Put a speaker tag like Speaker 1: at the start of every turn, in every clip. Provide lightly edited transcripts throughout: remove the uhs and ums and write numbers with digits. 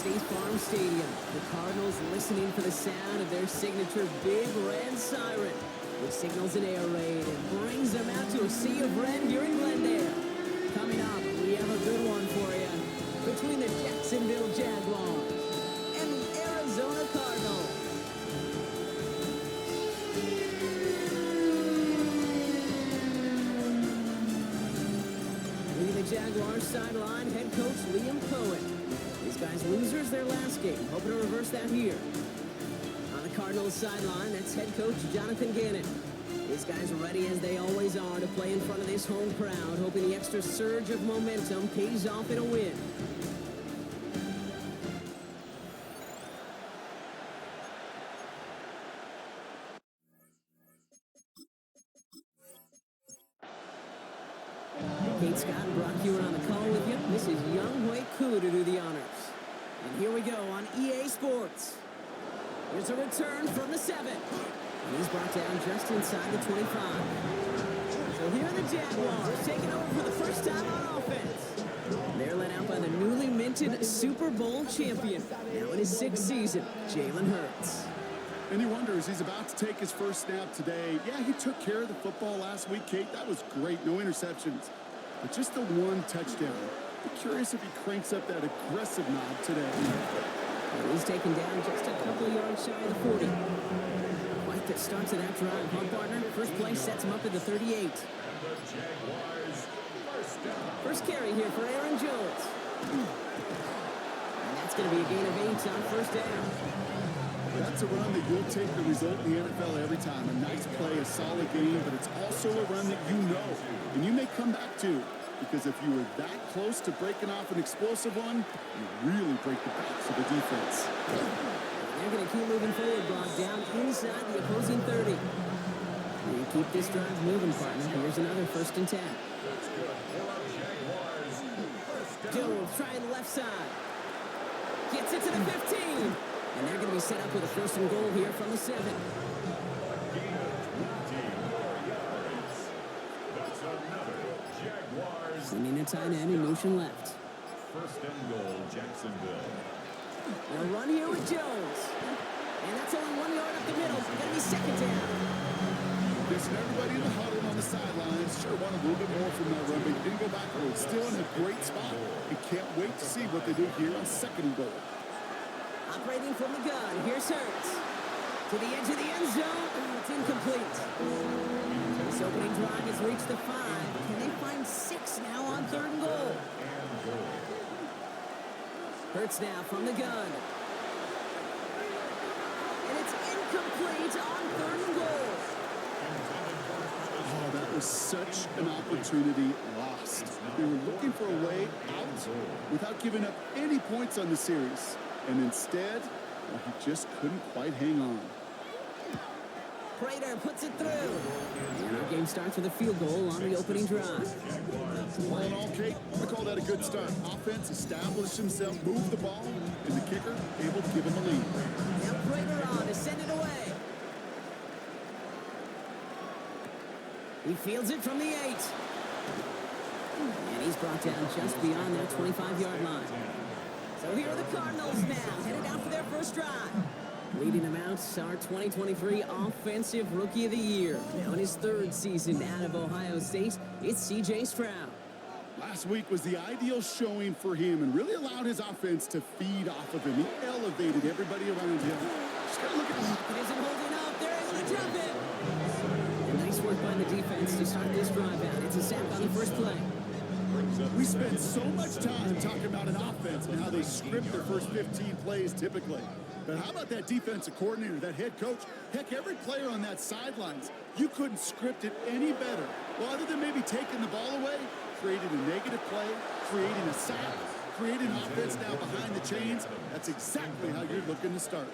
Speaker 1: State Farm Stadium. The Cardinals listening for the sound of their signature Big Red Siren, which signals an air raid and brings them out to a sea of red here in Glendale. Coming up, we have a good one for you between the Jacksonville Jaguars and the Arizona Cardinals. Leading the Jaguars sideline, head coach Liam Cohen. These guys losers their last game, hoping to reverse that here. On the Cardinals sideline, that's head coach Jonathan Gannon. These guys are ready as they always are to play in front of this home crowd, hoping the extra surge of momentum pays off in a win. Kate Scott and Brock Ewan on the call with you. This is Young Hui Koo to do the honors. And here we go on EA Sports. Here's a return from the 7. And he's brought down just inside the 25. So here are the Jaguars taking over for the first time on offense. They're led out by the newly minted Super Bowl champion, now in his 6th season, Jalen Hurts.
Speaker 2: And he wonders, he's about to take his first snap today. Yeah, he took care of the football last week, Kate. That was great. No interceptions. But just the one touchdown. I'm curious if he cranks up that aggressive knob today.
Speaker 1: And he's taken down just a couple of yards shy of the 40. Quite the start to that drive, huh, partner? First play sets him up at the 38. First carry here for Aaron Jones. And that's going to be a gain of 8 on first down.
Speaker 2: That's a run that you'll take the result in the NFL every time. A nice play, a solid game, but it's also a run that you know and you may come back to. Because if you were that close to breaking off an explosive one, you really break the backs of the defense.
Speaker 1: They're going to keep moving forward, Brock, down inside the opposing 30. You keep this drive moving, partner. Here's another 1st and 10. Jones trying left side. Gets it to the 15. And they're going to be set up with a 1st and goal here from the 7. Sending a tight end in motion left.
Speaker 3: 1st and goal, Jacksonville.
Speaker 1: They'll run here with Jones. And that's only 1 yard up the middle. It's going to be 2nd down.
Speaker 2: Listen, everybody in the huddle on the sidelines sure want a little bit more from that run, but he didn't go backwards. Still in a great spot. You can't wait to see what they do here on 2nd and goal.
Speaker 1: Operating from the gun, here's Hurts. To the edge of the end zone, it's incomplete. This opening drive has reached the 5. Can they find 6 now on 3rd and goal? Hurts now from the gun. And it's incomplete on 3rd and goal.
Speaker 2: Oh, that was such an opportunity lost. They were looking for a way out without giving up any points on the series. And instead, well, he just couldn't quite hang on.
Speaker 1: Prater puts it through. And our game starts with a field goal on the opening drive.
Speaker 2: All in all, Kate, I call that a good start. Offense established himself, moved the ball, and the kicker able to give him a lead.
Speaker 1: Now Prater on to send it away. He fields it from the 8. And he's brought down just beyond that 25-yard line. So here are the Cardinals now, headed out for their first drive. Leading them out, our 2023 Offensive Rookie of the Year. Now in his 3rd season out of Ohio State, it's C.J. Stroud.
Speaker 2: Last week was the ideal showing for him and really allowed his offense to feed off of him. He elevated everybody around him. Just gotta look at him.
Speaker 1: It isn't holding up. They're able to jump it. And nice work by the defense to start this drive out. It's a sack on the first play.
Speaker 2: We spend so much time talking about an offense and how they script their first 15 plays typically. But how about that defensive coordinator, that head coach? Heck, every player on that sidelines, you couldn't script it any better. Well, other than maybe taking the ball away, creating a negative play, creating a sack, creating offense now behind the chains. That's exactly how you're looking to start.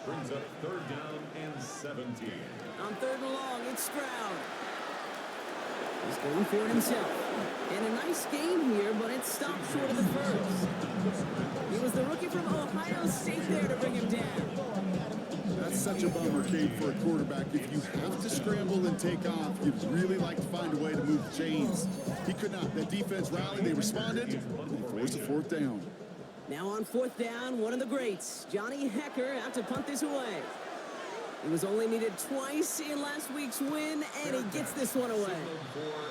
Speaker 3: Brings up 3rd down and 17.
Speaker 1: On 3rd and long, it's Stroud. He's going for it himself. And a nice game here, but it stopped short of the 1st. He was the rookie from Ohio State there to bring him down.
Speaker 2: That's such a bummer, Kate, for a quarterback. If you have to scramble and take off, you'd really like to find a way to move the chains. He could not. That defense rallied, they responded, and they forced a 4th down.
Speaker 1: Now on 4th down, one of the greats, Johnny Hecker, out to punt this away. He was only needed twice in last week's win, and he gets this one away.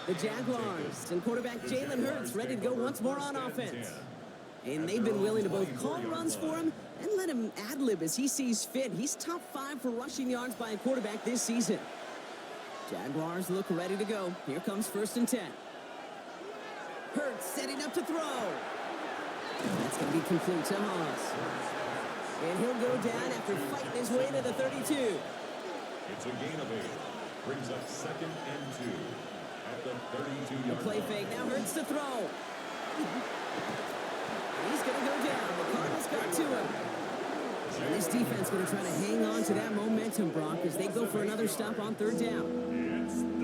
Speaker 1: The Jaguars and quarterback Jalen Hurts ready to go once more on offense. And they've been willing to both call runs for him and let him ad-lib as he sees fit. He's top 5 for rushing yards by a quarterback this season. Jaguars look ready to go. Here comes 1st and 10. Hurts setting up to throw. That's going to be complete to Haas. And he'll go down after fighting his way to the 32.
Speaker 3: It's a gain of 8. Brings up 2nd and 2 at the 32-yard line.
Speaker 1: Play fake. Now Hurts to throw. He's going to go down. The Cardinals got to him. And this defense going to try to hang on to that momentum, Brock, as they go for another stop on 3rd down.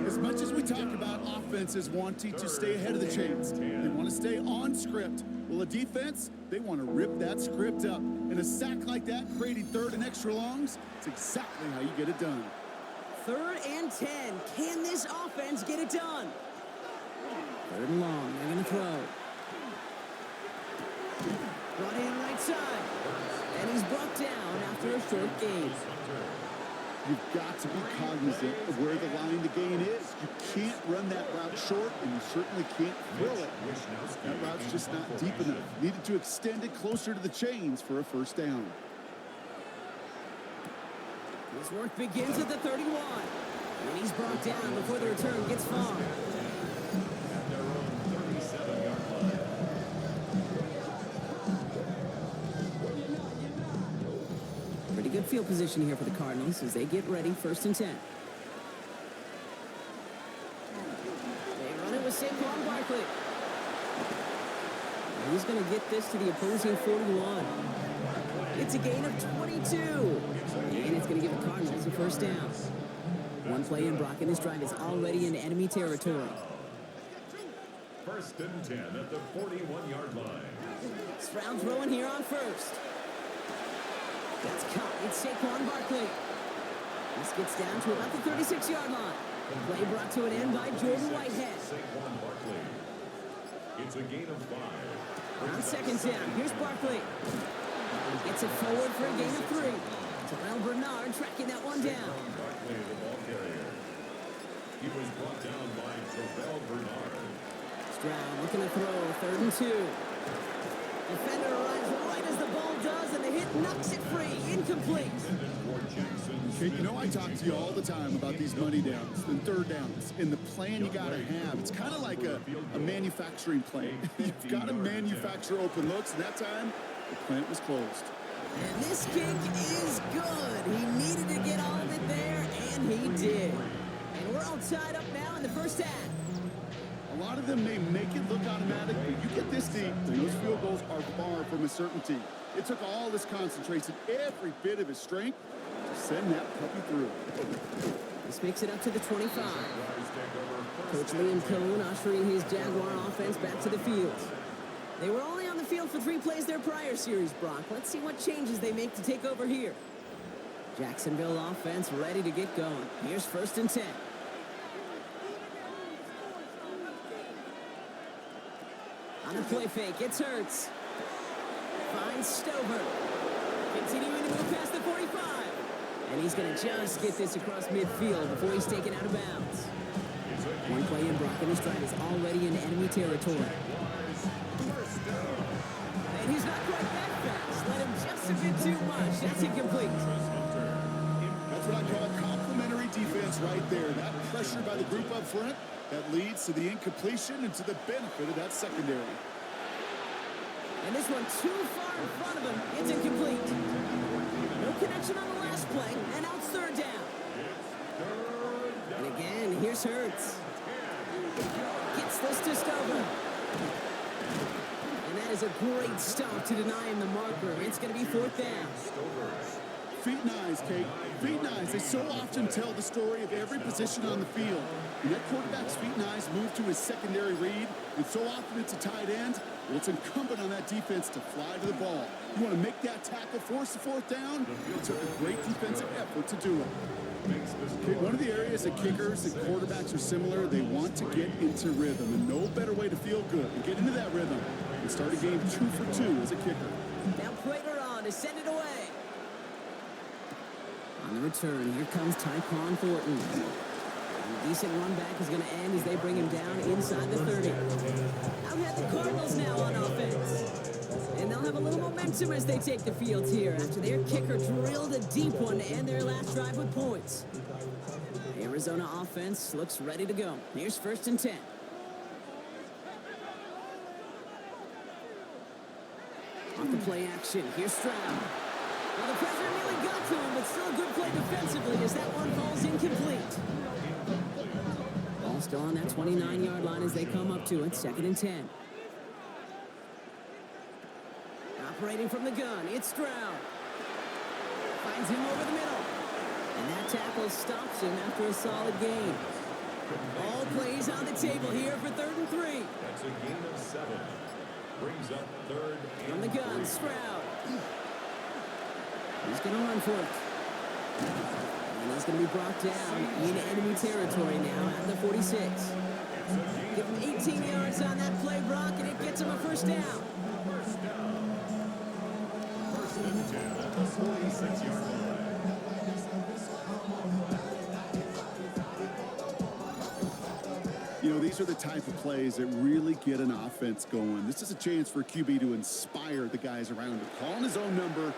Speaker 2: As much as we talk about offenses wanting to stay ahead of the chains, they want to stay on script. Well, a defense, they want to rip that script up. And a sack like that, creating 3rd and extra longs, it's exactly how you get it done.
Speaker 1: 3rd and 10. Can this offense get it done? 3rd and long. They're going to throw. Brought in right side. And he's brought down after a short gain.
Speaker 2: You've got to be cognizant of where the line of the gain is. You can't run that route short, and you certainly can't throw it. That route's just not deep enough. Needed to extend it closer to the chains for a 1st down.
Speaker 1: His work begins at the 31. And he's brought down before the return gets far.
Speaker 3: At their own 37-yard line.
Speaker 1: Pretty good field position here for the Cardinals as they get ready, 1st and 10. They run it with Saquon Barkley. He's going to get this to the opposing 41. It's a gain of 22. And it's going to give the Cardinals a 1st down. One play in, Brock, and this drive is already in enemy territory.
Speaker 3: 1st and 10 at the 41-yard line.
Speaker 1: Stroud throwing here on 1st. That's caught. It's Saquon Barkley. This gets down to about the 36-yard line. The play brought to an end by Jordan Whitehead.
Speaker 3: Saquon Barkley. It's a gain of 5.
Speaker 1: On 2nd down, here's Barkley. Gets it forward for a gain of 3. Terrell Bernard tracking that one down.
Speaker 3: Barkley, the ball carrier. He was brought down by Terrell Bernard.
Speaker 1: Stroud looking to throw, 3rd and 2. Defender arrives right as the ball does, and the hit knocks it free. Incomplete.
Speaker 2: Okay, you know I talk to you all the time about these money downs and 3rd downs and the plan you got to have. It's kind of like a manufacturing plant. You've got to manufacture open looks, and that time, the plant was closed.
Speaker 1: And this kick is good. He needed to get all of it there, and he did. And we're all tied up now in the 1st half.
Speaker 2: A lot of them may make it look automatic, but you get this deep, and those field goals are far from a certainty. It took all his concentration, every bit of his strength, to send that puppy through.
Speaker 1: This makes it up to the 25. Coach Liam Cohen ushering his Jaguar offense back to the field. They were only on the field for 3 plays their prior series, Brock. Let's see what changes they make to take over here. Jacksonville offense ready to get going. Here's 1st and 10. On a play fake, it's Hurts. Finds Stover. Continuing to move past the 45. And he's going to just get this across midfield before he's taken out of bounds. One play in, Brock, and his drive is already in enemy territory. And he's not quite that fast. Let him just a bit too much. That's incomplete.
Speaker 2: That's what I call complimentary defense right there. That pressure by the group up front, that leads to the incompletion and to the benefit of that secondary.
Speaker 1: And this one too far in front of him. It's incomplete. No connection on the last play, and now it's 3rd down. And again, here's Hurts. Gets this to Stover. And that is a great stop to deny him the marker. It's going to be 4th down.
Speaker 2: Feet and eyes, Kate. Feet and eyes. They so often tell the story of every position on the field. And that quarterback's feet and eyes move to his secondary read, and so often it's a tight end. Well, it's incumbent on that defense to fly to the ball. You want to make that tackle, force the 4th down? It took a great defensive effort to do it. Okay, one of the areas that kickers and quarterbacks are similar, they want to get into rhythm, and no better way to feel good and get into that rhythm and start a game 2 for 2 as a kicker.
Speaker 1: Now Prater on to send it away. On the return, here comes Tyquan Thornton. And a decent run back is going to end as they bring him down inside the 30. Out head the Cardinals now on offense. And they'll have a little momentum as they take the field here after their kicker drilled a deep one to end their last drive with points. The Arizona offense looks ready to go. Here's 1st and 10. Off the play action, here's Stroud. Well, the pressure nearly got to him, but still a good play defensively as that one falls incomplete. Ball still on that 29-yard line as they come up to it, 2nd and 10. Operating from the gun, it's Stroud. Finds him over the middle. And that tackle stops him after a solid gain. All plays on the table here for 3rd and 3.
Speaker 3: That's a gain of 7. Brings up 3rd and
Speaker 1: From the gun,
Speaker 3: 3.
Speaker 1: Stroud. He's going to run for it. And he's going to be brought down in enemy territory now at the 46. Give him 18 yards on that play, Brock, and it gets him a 1st down.
Speaker 3: 1st and 10 at the 46-yard line.
Speaker 2: You know, these are the type of plays that really get an offense going. This is a chance for QB to inspire the guys around him. Calling his own number,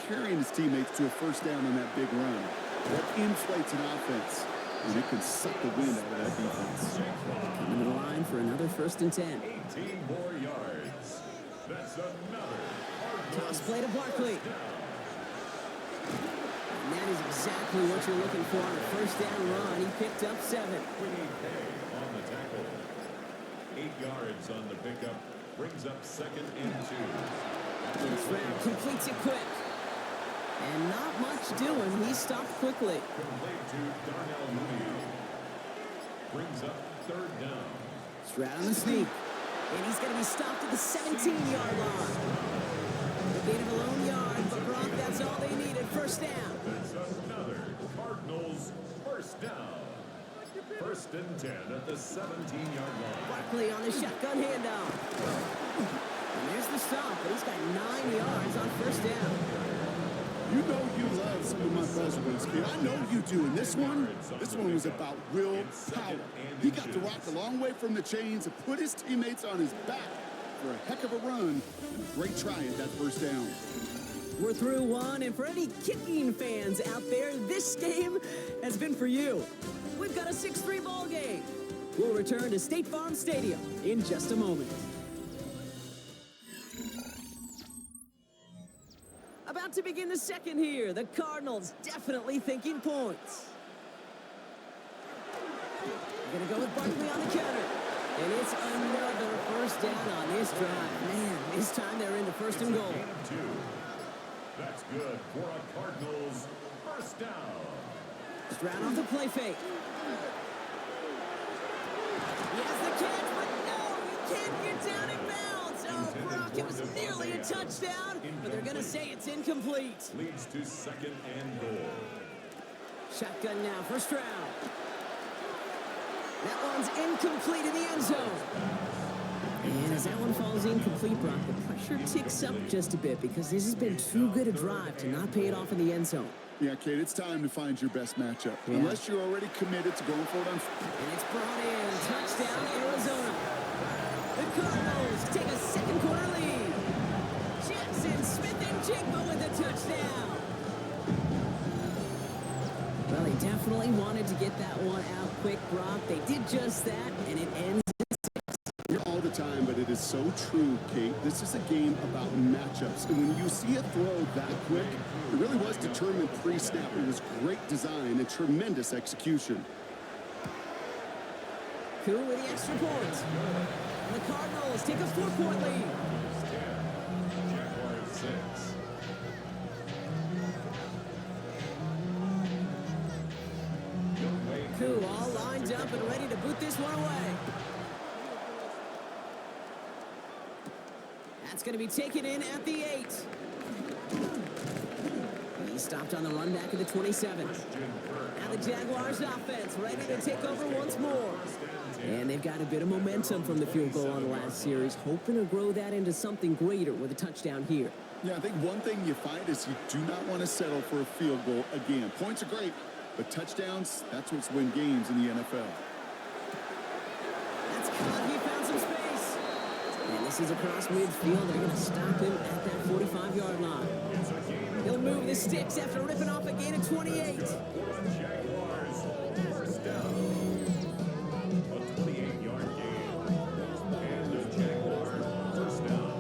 Speaker 2: carrying his teammates to a 1st down on that big run. That inflates an offense, and it can suck the wind out of that defense.
Speaker 1: Coming to the line for another 1st and 10.
Speaker 3: 18 more yards. That's another
Speaker 1: Toss play to Barkley. And that is exactly what you're looking for on a 1st down run. He picked up 7.
Speaker 3: on the tackle. 8 yards on the pickup. Brings up 2nd and 2.
Speaker 1: Stroud completes it quick. And not much doing. He stopped quickly.
Speaker 3: Complete to Darnell Mooney. Brings up 3rd down.
Speaker 1: Stroud on the sneak. And he's going to be stopped at the 17-yard line. The gain of a lone yard, but Brock, that's all they needed. 1st down.
Speaker 3: That's another Cardinals 1st down. 1st and 10 at the 17-yard line.
Speaker 1: Barkley on the shotgun handoff. And there's the stop, but he's got 9 yards on 1st down.
Speaker 2: You know you love some of my buzzwords, kid. I know you do. And this one was about will power. He got to rock a long way from the chains and put his teammates on his back for a heck of a run and a great try at that 1st down.
Speaker 1: We're through one, and for any kicking fans out there, this game has been for you. We've got a 6-3 ball game. We'll return to State Farm Stadium in just a moment. About to begin the 2nd here. The Cardinals definitely thinking points. We're going to go with Barkley on the counter. And it's another 1st down on this drive. Man, this time they're into 1st and goal.
Speaker 3: Gain of 2. That's good for a Cardinals 1st down.
Speaker 1: Stroud off the play fake. He has the catch, but no, he can't get down in bounds. Oh, Brock, it was nearly a touchdown, but they're going to say it's incomplete.
Speaker 3: Leads to 2nd and goal.
Speaker 1: Shotgun now for Stroud. That one's incomplete in the end zone. And as that one falls incomplete, Brock, the pressure ticks up just a bit because this has been too good a drive to not pay it off in the end zone.
Speaker 2: Yeah, Kate, it's time to find your best matchup. Yeah. Unless you're already committed to going for it on...
Speaker 1: And it's brought in. Touchdown, Arizona. The Cardinals take a 2nd quarter lead. Jackson, Smith, and Jigba with the touchdown. Well, they definitely wanted to get that one out quick, Brock. They did just that, and it ends
Speaker 2: all the time, but it is so true, Kate. This is a game about matchups. And when you see a throw that quick, it really was determined pre-snap. It was great design and tremendous execution.
Speaker 1: Cool with the extra point. And the Cardinals take a 4-point lead.
Speaker 3: Jaguars 6.
Speaker 1: Cool, all lined up and ready to boot this one away. That's going to be taken in at the 8. He stopped on the run back at the 27. Now the Jaguars offense ready to take over once more. And they've got a bit of momentum from the field goal on the last series, hoping to grow that into something greater with a touchdown here.
Speaker 2: Yeah, I think one thing you find is you do not want to settle for a field goal again. Points are great, but touchdowns, that's what's win games in the NFL.
Speaker 1: That's caught. He found some space. And this is across midfield. They're going to stop him at that 45-yard line. He'll move the sticks after ripping off a gain of 28.
Speaker 3: Jaguars, first down. A 28-yard gain. And the Jaguars, first down.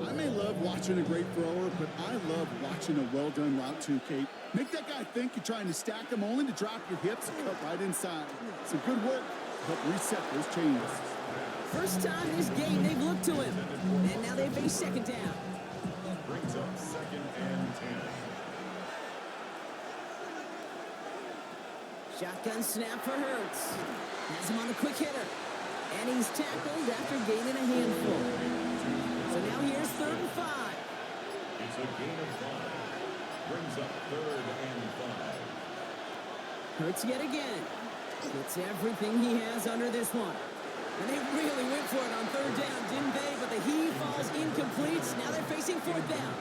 Speaker 2: I may love watching a great thrower, but I love watching a well-done route too, Kate. Make that guy think you're trying to stack them only to drop your hips and cut right inside. Some good work to help reset those chains.
Speaker 1: First time this game they've looked to him. And now they face second down.
Speaker 3: Brings up second and 10.
Speaker 1: Shotgun snap for Hurts. Has him on a quick hitter. And he's tackled after gaining a handful. So now here's 3rd and 5.
Speaker 3: It's a gain of 5. Brings up 3rd and 5.
Speaker 1: Hurts yet again. Gets everything he has under this one. And they really went for it on 3rd down, didn't they? But the heave falls incomplete. Now they're facing 4th down.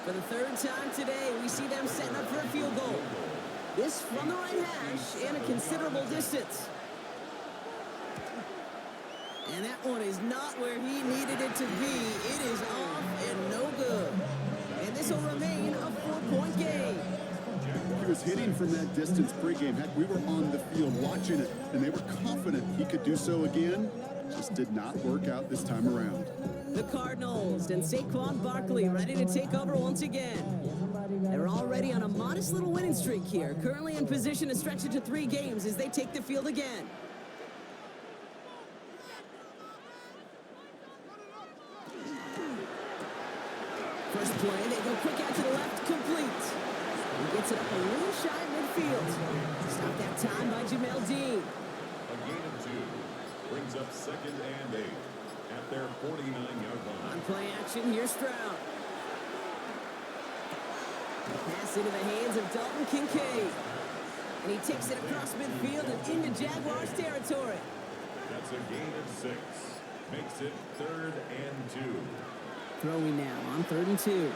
Speaker 1: For the 3rd time today, we see them setting up for a field goal. This from the right hash and a considerable distance. And that one is not where he needed it to be. It is off and no good. And this will remain a 4-point game.
Speaker 2: He was hitting from that distance pregame. Heck, we were on the field watching it, and they were confident he could do so again. Just did not work out this time around.
Speaker 1: The Cardinals and Saquon Barkley ready to take over once again. They're already on a modest little winning streak here, currently in position to stretch it to 3 games as they take the field again. First play, they go quick out to the left, complete. He gets it up a little shy midfield. Stopped that time by Jamel Dean.
Speaker 3: A gain of 2. Brings up second and 8 at their 49-yard line.
Speaker 1: On play action, here's Stroud. Pass into the hands of Dalton Kincaid. And he takes it across midfield and into Jaguars territory.
Speaker 3: That's a gain of 6. Makes it 3rd and 2.
Speaker 1: Throwing now on 3rd and 2.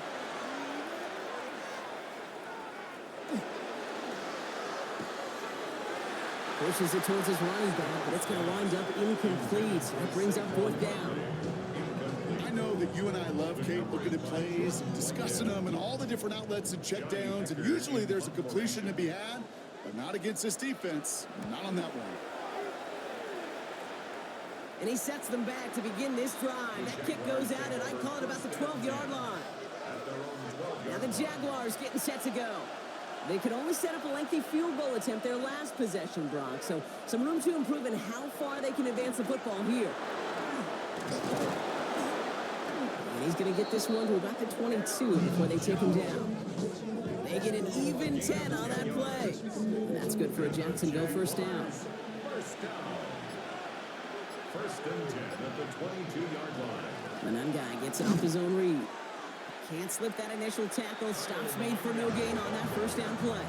Speaker 1: Pushes it towards his running back, but it's going to wind up incomplete. That brings up 4th down.
Speaker 2: I know that you and I love, Kate, looking at plays, discussing them, and all the different outlets and checkdowns, and usually there's a completion to be had, but not against this defense. Not on that one.
Speaker 1: And he sets them back to begin this drive. That kick goes out, and I call it about the 12-yard line. Now the Jaguars getting set to go. They could only set up a lengthy field goal attempt their last possession, Brock. So some room to improve in how far they can advance the football here. And he's going to get this one to about the 22 before they take him down. They get an even 10 on that play. And that's good for a Jacksonville first down.
Speaker 3: First and 10 at the 22-yard line.
Speaker 1: The guy gets it off his own read. Can't slip that initial tackle. Stops made for no gain on that first down play.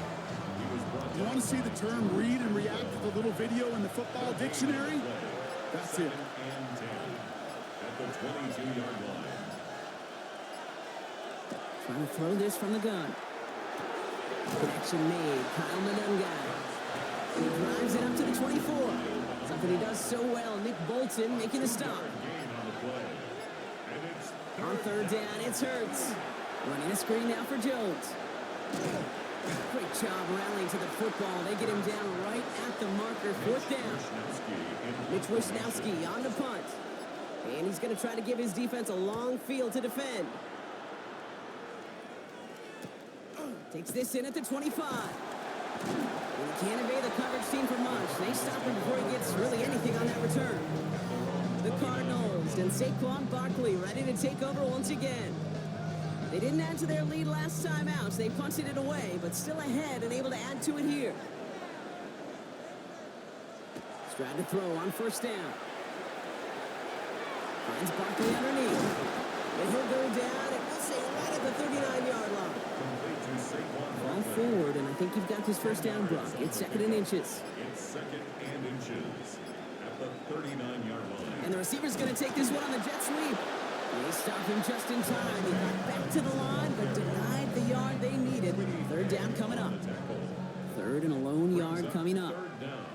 Speaker 2: You want to see the term read and react to the little video in the football dictionary? That's it.
Speaker 3: And 10 at the 22-yard line.
Speaker 1: Trying to throw this from the gun. Connection made. Kyle Madden. And he drives it up to the 24. Something he does so well. Nick Bolton making a stop. On 3rd down, it's Hurts. Running a screen now for Jones. Great job rallying to the football. They get him down right at the marker. 4th down. Mitch Wisnowski on the punt. And he's going to try to give his defense a long field to defend. Takes this in at the 25. And he can't evade the coverage team for much. They stop him before he gets really anything on that return. The Cardinals and Saquon Barkley ready to take over once again. They didn't add to their lead last time out. So they punted it away, but still ahead and able to add to it here. Stroud to throw on 1st down. Finds Barkley underneath. And he'll go down, and we'll say right at the 39-yard line.
Speaker 3: Complete to Saquon
Speaker 1: Ball
Speaker 3: Barkley.
Speaker 1: forward, and I think you've got this first down, Brock. It's 2nd and inches.
Speaker 3: It's 2nd and inches at the 39-yard line.
Speaker 1: And the receiver's going to take this one on the jet sweep. They stopped him just in time. He got back to the line, but denied the yard they needed. 3rd down coming up. 3rd and a lone yard coming up.
Speaker 3: 3rd down.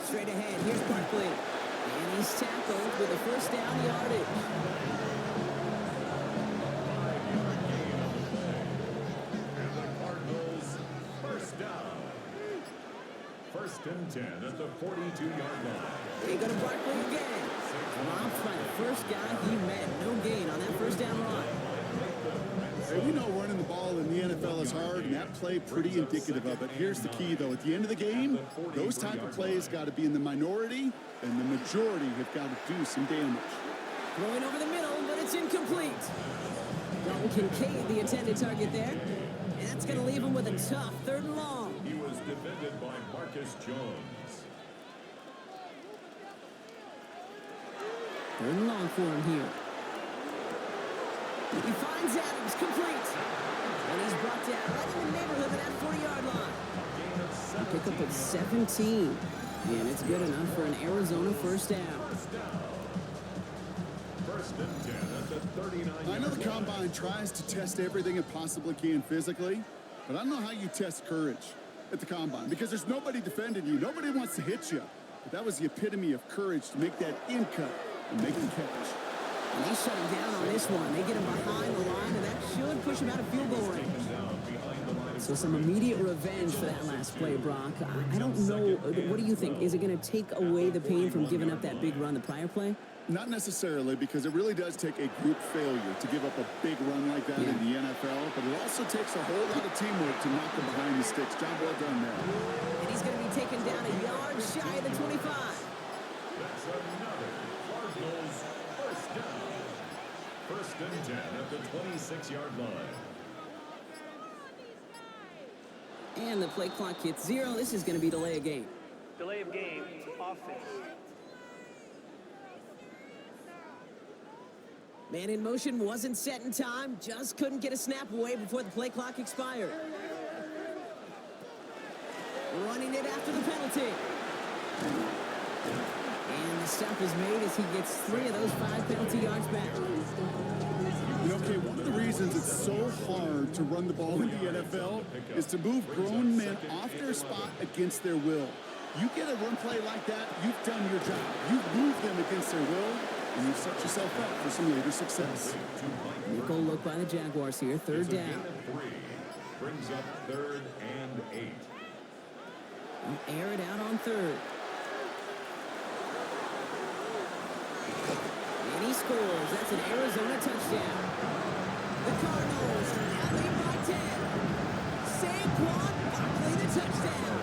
Speaker 1: Straight ahead, here's Barkley. And he's tackled with a first down yardage.
Speaker 3: And the Cardinals first down. 1st and 10 at the 42-yard line.
Speaker 1: They go to Barkley again. Dropped by the first guy he met. No gain on that first down run.
Speaker 2: Hey, we know running the ball in the NFL is hard, and that play pretty indicative of it. Here's the key, though. At the end of the game, those type of plays got to be in the minority, and the majority have got to do some damage.
Speaker 1: Throwing over the middle, but it's incomplete. Dalton Kincaid, the intended target there. And that's going to leave him with a tough 3rd and long.
Speaker 3: He was defended by Marcus Jones.
Speaker 1: 3rd and long for him here. He finds Adams, complete. And he's brought down right in the neighborhood of that 40-yard line. Pick up at 17. And it's good enough for an Arizona first down.
Speaker 3: 1st and 10 at the 39-yard line.
Speaker 2: I know the Combine tries to test everything it possibly can physically, but I don't know how you test courage at the Combine, because there's nobody defending you. Nobody wants to hit you. But that was the epitome of courage to make that in cut and make the catch.
Speaker 1: And they shut him down on this one. They get him behind the line, and that should push him out of field goal range. So some immediate revenge for that last play, Brock. I don't know. What do you think? Is it going to take away the pain from giving up that big run the prior play?
Speaker 2: Not necessarily, because it really does take a group failure to give up a big run like that in the NFL, but it also takes a whole lot of teamwork to knock them behind the sticks. Job well done there.
Speaker 1: And he's going to be taken down a yard shy of the 25.
Speaker 3: That's another Cardinals first down. 1st and 10 at the 26-yard line.
Speaker 1: And the play clock hits 0. This is going to be delay of game.
Speaker 4: Delay of game, offense.
Speaker 1: Man in motion wasn't set in time. Just couldn't get a snap away before the play clock expired. Running it after the penalty. And the stop is made as he gets 3 of those 5 penalty yards back.
Speaker 2: You know, okay, one of the reasons it's so hard to run the ball in the NFL is to move grown men off their spot against their will. You get a run play like that, you've done your job. You've moved them against their will, and you've set yourself up for some later success.
Speaker 1: Nickel look by the Jaguars here. 3rd down.
Speaker 3: 3 brings up 3rd and 8.
Speaker 1: Air it out on 3rd. And he scores. That's an Arizona touchdown. The Cardinals now lead by 10. Saquon Barkley, the touchdown.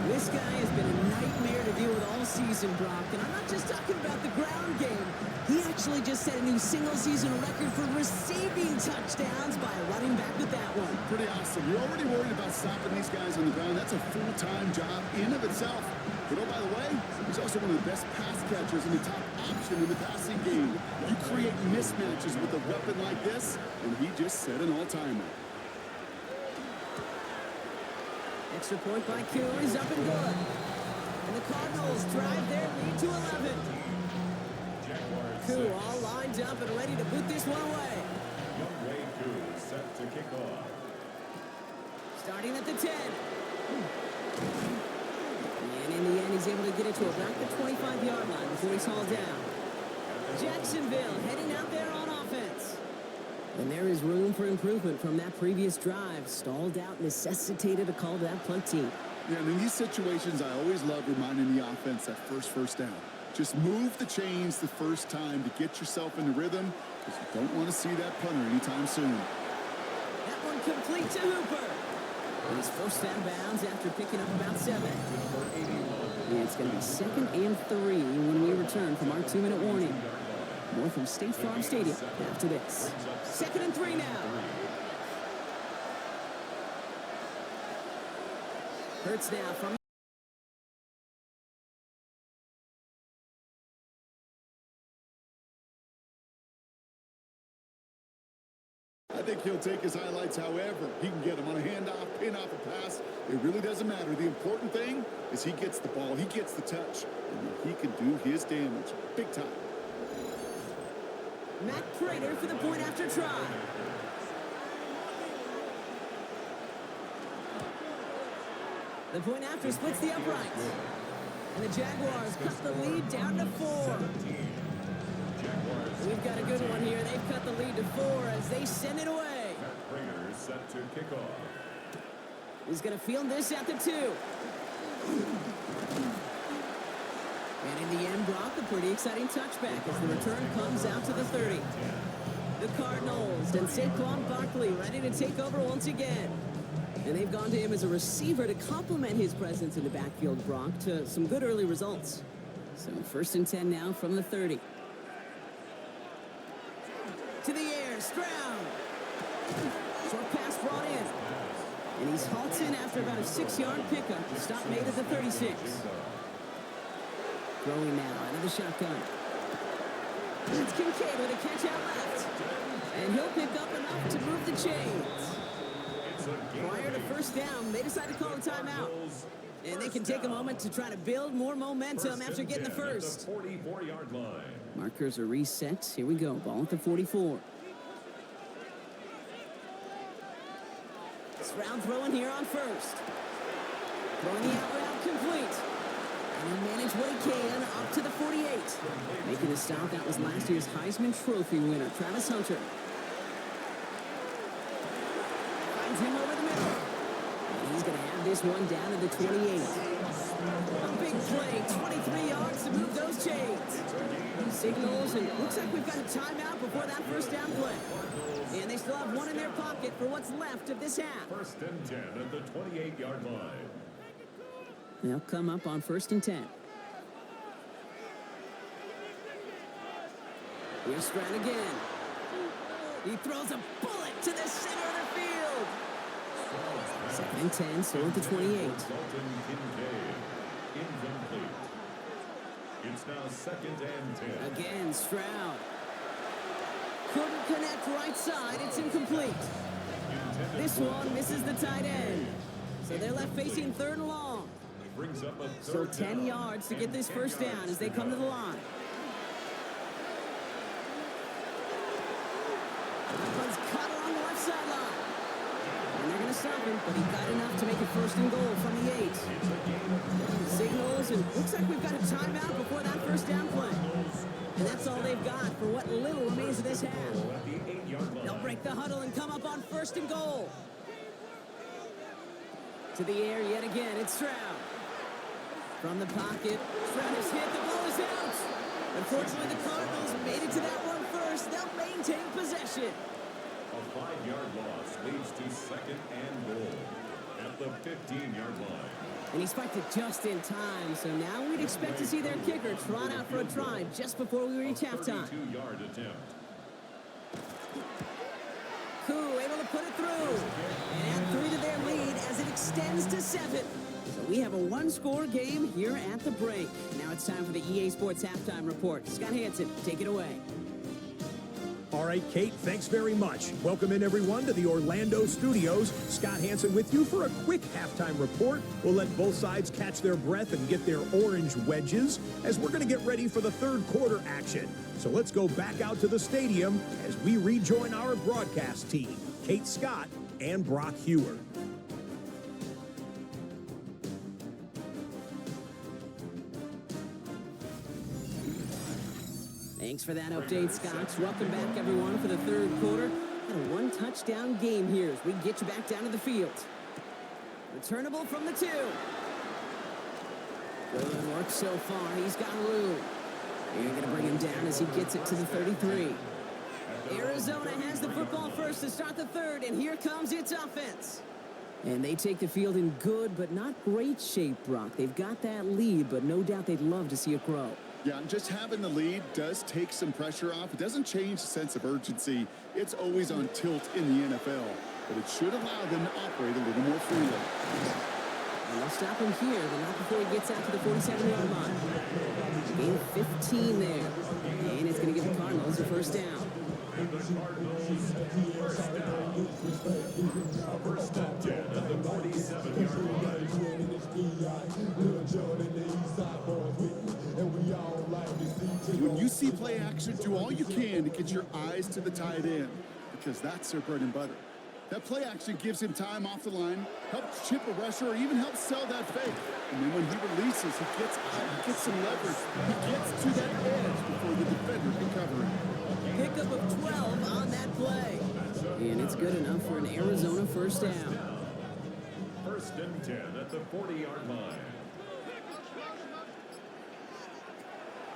Speaker 1: This guy has been a nightmare to deal with all season, Brock. And I'm not just talking about the ground game. He actually just set a new single-season record for receiving touchdowns by running back with that one.
Speaker 2: Pretty awesome. You're already worried about stopping these guys on the ground. That's a full-time job in of itself. But oh, by the way, he's also one of the best pass catchers and the top option in the passing game. You create mismatches with a weapon like this, and he just set an all-timer.
Speaker 1: Extra point by Q is up and good. And the Cardinals drive their lead to 11. Q all lined up and ready to boot this one away.
Speaker 3: Youngway Koo set to kick off.
Speaker 1: Starting at the 10. And in the end, he's able to get it to about the 25-yard line before he's hauled down. Jacksonville heading out there on offense. And there is room for improvement from that previous drive. Stalled out, necessitated a call to that punt team.
Speaker 2: Yeah, and in these situations, I always love reminding the offense that first down. Just move the chains the first time to get yourself in the rhythm, because you don't want to see that punter anytime soon.
Speaker 1: That one complete to Hooper. And he's forced out of bounds after picking up about 7. And it's going to be 2nd and 3 when we return from our 2-minute warning. More from State Farm Stadium after this. 2nd and 3 now. Hurts now from
Speaker 2: think he'll take his highlights however he can get them on a handoff, pin off a pass. It really doesn't matter. The important thing is he gets the ball, he gets the touch, and he can do his damage big time.
Speaker 1: Matt Prater for the point after try. The point after splits the uprights. And the Jaguars cut the lead down to 4. We've got a good one here. They've cut the lead to 4 as they send it away.
Speaker 3: Matt Prater is set to kick off.
Speaker 1: He's going to field this at the 2. And in the end, Brock, a pretty exciting touchback as the return comes out to the 30. The Cardinals and Saquon Barkley ready to take over once again. And they've gone to him as a receiver to complement his presence in the backfield, Brock, to some good early results. So 1st and 10 now from the 30. To the air, Stroud. Short pass brought in. And he's halted after about a 6-yard pickup. The stop made at the 36. Throwing now out of the shotgun. It's Kincaid with a catch out left. And he'll pick up enough to move the chains. Prior to 1st down, they decide to call a timeout. And they can take a moment to try to build more momentum after getting the first.
Speaker 3: 44-yard line.
Speaker 1: Markers are reset. Here we go. Ball at the 44. Stroud throwing here on 1st. Throwing the out route complete. And he'll manage what he can up to the 48. Making the stop, that was last year's Heisman Trophy winner, Travis Hunter. Finds him over the middle. And he's going to have this one down to the 28. A big play, 23 yards to move those chains. Signals, and looks like we've got a timeout before that 1st down play. And they still have one in their pocket for what's left of this half.
Speaker 3: 1st and 10 at the 28-yard line.
Speaker 1: They'll come up on 1st and 10. Here's Stroud again. He throws a bullet to the center of the field. 2nd and 10, so at the 28.
Speaker 3: Incomplete. It's now 2nd and 10.
Speaker 1: Again, Stroud. Couldn't connect right side. It's incomplete. This one misses the tight end. So they're left facing 3rd and long.
Speaker 3: Brings up a
Speaker 1: So
Speaker 3: 3rd
Speaker 1: 10
Speaker 3: down
Speaker 1: yards to get this
Speaker 3: and
Speaker 1: 1st down as they come to the line. That one's cut along the left sideline. And they're going to stop him, but he got enough to make it 1st and goal from the 8. Signals, and looks like we've got a timeout before that 1st down play. And that's all they've got for what little remains of this half.
Speaker 3: At the 8-yard line.
Speaker 1: They'll break the huddle and come up on 1st and goal. To the air yet again, it's Stroud. From the pocket, Stroud is hit, the ball is out. Unfortunately, the Cardinals made it to that one first. They'll maintain possession.
Speaker 3: A 5-yard loss leads to 2nd and goal at the 15-yard line.
Speaker 1: And he spiked it just in time, so now we'd expect to see their kicker trot out for a try just before we reach halftime.
Speaker 3: 32-yard attempt.
Speaker 1: Koo able to put it through. And add 3 to their lead as it extends to 7. So we have a 1-score game here at the break. Now it's time for the EA Sports Halftime Report. Scott Hansen, take it away.
Speaker 5: All right, Kate, thanks very much. Welcome in, everyone, to the Orlando studios. Scott Hansen with you for a quick halftime report. We'll let both sides catch their breath and get their orange wedges as we're going to get ready for the 3rd quarter action. So let's go back out to the stadium as we rejoin our broadcast team, Kate Scott and Brock Hewer.
Speaker 1: Thanks for that update, Scott. Welcome back, everyone, for the 3rd quarter. Got a 1-touchdown game here as we get you back down to the field. Returnable from the 2. Good work so far. He's got room. You're going to bring him down as he gets it to the 33. Arizona has the football first to start the 3rd, and here comes its offense. And they take the field in good but not great shape, Brock. They've got that lead, but no doubt they'd love to see it grow.
Speaker 2: Yeah, and just having the lead does take some pressure off. It doesn't change the sense of urgency. It's always on tilt in the NFL, but it should allow them to operate a little more freely.
Speaker 1: And they'll stop him here, but not before he gets out to the 47-yard line. Gain 15 there, and it's going to give the Cardinals a 1st down.
Speaker 3: the Cardinals. First down. First and 10 at the 47-yard line.
Speaker 2: When you see play action, do all you can to get your eyes to the tight end, because that's their bread and butter. That play action gives him time off the line, helps chip a rusher, or even helps sell that fake. And then when he releases, he gets out, he gets some leverage. He gets to that edge before the defender can cover him.
Speaker 1: Pickup of 12 on that play. And it's good enough for an Arizona first down.
Speaker 3: First and 10 at the 40-yard line.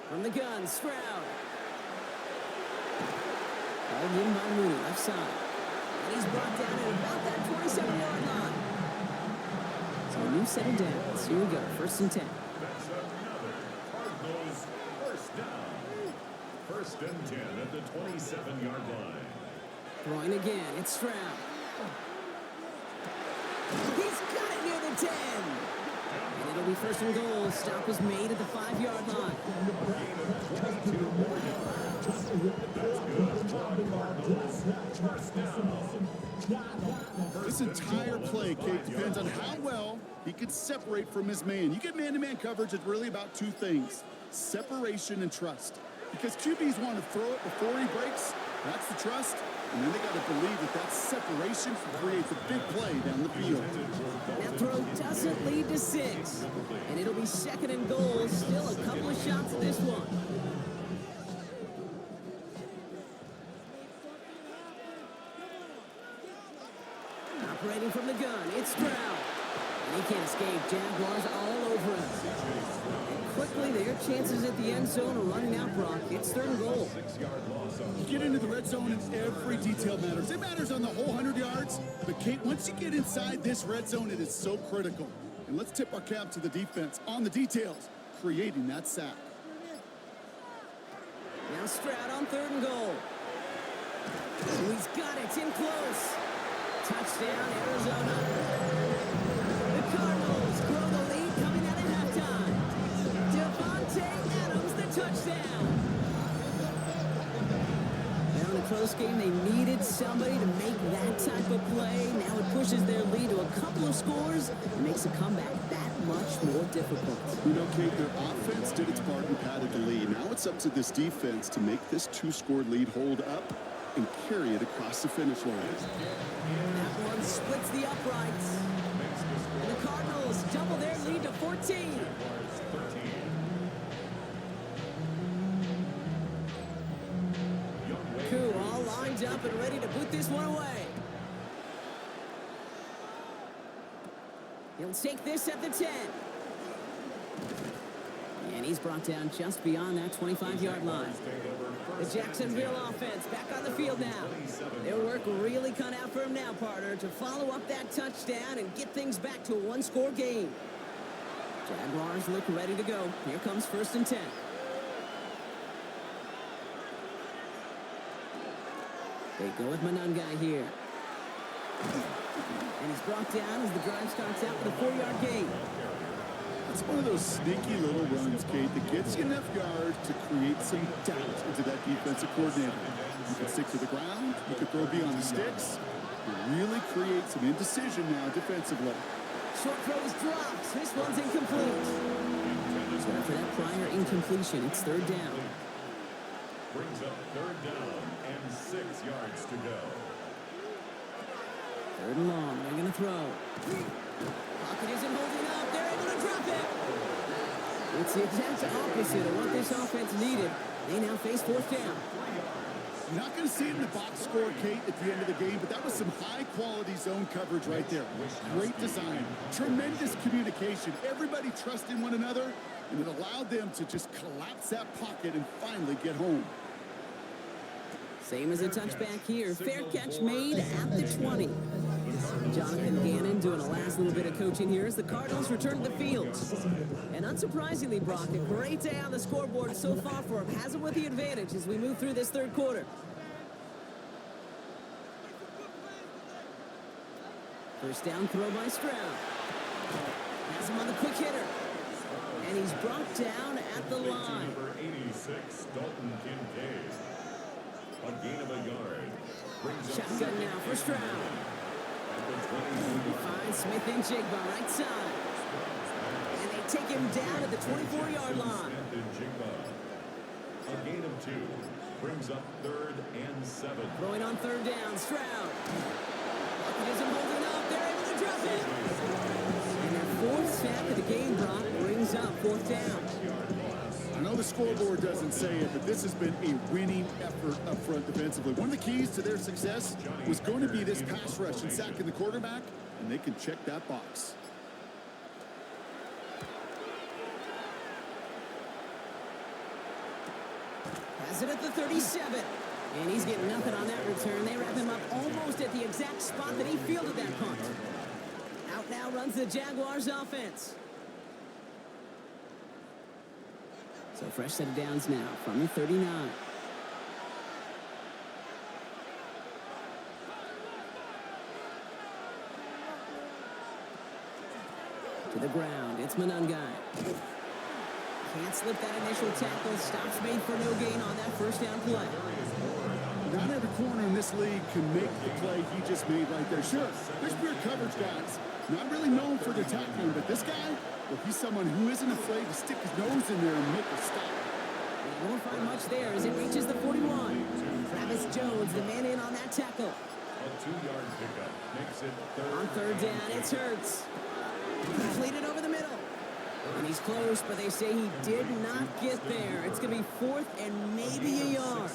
Speaker 1: From the gun, Stroud. Called in by Mooney, left side. And he's brought down at about that 27-yard line. So a new set of downs. Here we go, first and 10.
Speaker 3: That's another Cardinals first down. First and 10 at the 27-yard line.
Speaker 1: Throwing again, it's Stroud. He's got it near the 10. And it'll be first and goal. Stop is made at the 5-yard line.
Speaker 2: This entire play, Kate, depends on how well he can separate from his man. You get man-to-man coverage, it's really about two things: separation and trust. Because QBs want to throw it before he breaks. That's the trust. And then they got to believe that that separation creates a big play down the field.
Speaker 1: That throw doesn't lead to 6. And it'll be second and goal. Still a couple of shots at this one. Operating from the gun, it's Stroud. And he can't escape. Jaguars all over him. And quickly, their chances at the end zone are running out, Brock. It's third and goal.
Speaker 2: You get into the red zone and every detail matters. It matters on the whole 100 yards. But, Kate, once you get inside this red zone, it is so critical. And let's tip our cap to the defense on the details, creating that sack.
Speaker 1: Now Stroud on third and goal. Oh, he's got it. It's in close. Touchdown, Arizona. The Cardinals grow the lead coming out of halftime. Devontae Adams, the touchdown. Now in a close game, they needed somebody to make that type of play. Now it pushes their lead to a couple of scores and makes a comeback that much more difficult.
Speaker 2: You know, Kate, their offense did its part and padded the lead. Now it's up to this defense to make this 2-score lead hold up and carry it across the finish line.
Speaker 1: That one splits the uprights. And the Cardinals double their lead to 14. Koo all lined up and ready to boot this one away. He'll take this at the 10. And he's brought down just beyond that 25-yard line. The Jacksonville offense back on the field now. Their work really cut out for him now, partner, to follow up that touchdown and get things back to a one-score game. Jaguars look ready to go. Here comes first and 10. They go with Manungai here. And he's brought down as the drive starts out with a 4-yard gain.
Speaker 2: It's one of those sneaky little runs, Kate, that gets you enough yards to create some doubt into that defensive coordinator. You can stick to the ground, you can throw beyond the sticks, and really create some indecision now defensively.
Speaker 1: Short throw is dropped. This one's incomplete. So after that prior incompletion, it's third down.
Speaker 3: Brings up third down and 6 yards to go.
Speaker 1: Third and long. They're going to throw. Pocket isn't holding up. They're able to drop it. It's the exact opposite of what this offense needed. They now face fourth down.
Speaker 2: You're not going to see it in the box score, Kate, at the end of the game, but that was some high-quality zone coverage right there. Great design, tremendous communication. Everybody trusting one another, and it allowed them to just collapse that pocket and finally get home.
Speaker 1: Same as a touchback here. Fair catch made at the 20. Jonathan Gannon doing a last little bit of coaching here as the Cardinals return to the field. And unsurprisingly, Brock, a great day on the scoreboard so far for him. Has him with the advantage as we move through this third quarter. First down throw by Stroud. Has him on the quick hitter. And he's brought down at the line.
Speaker 3: Number 86, Dalton Kincaid. A gain of a yard. Brings up
Speaker 1: Shotgun now for Stroud.
Speaker 3: at the 22.
Speaker 1: Finds Smith and Jigba right side. And they take him down at the 24-yard line.
Speaker 3: Smith and Jigba. A gain of 2. Brings up 3rd and 7.
Speaker 1: Throwing on 3rd down, Stroud. He isn't holding up. They're able to drop it. And their 4th sack of the game, Brock, brings up 4th down.
Speaker 2: I know the scoreboard doesn't say it, but this has been a winning effort up front defensively. One of the keys to their success was going to be this pass rush and sacking the quarterback, and they can check that box.
Speaker 1: Has it at the 37. And he's getting nothing on that return. They wrap him up almost at the exact spot that he fielded that punt. Out now runs the Jaguars offense. So fresh set of downs now from the 39. To the ground, it's Manungai. Can't slip that initial tackle. Stops made for no gain on that first down play.
Speaker 2: Not every corner in this league can make the play he just made right there. Sure, there's pure coverage guys. Not really known for their tackling, but this guy, well, he's someone who isn't afraid to stick his nose in there and make a stop.
Speaker 1: You won't find much there as it reaches the 41. Travis Jones, the man in on that tackle.
Speaker 3: A 2-yard pickup makes it 3rd.
Speaker 1: On 3rd down, it's Hurts. Completed over the middle. And he's close, but they say he did not get there. It's going to be 4th and maybe a yard.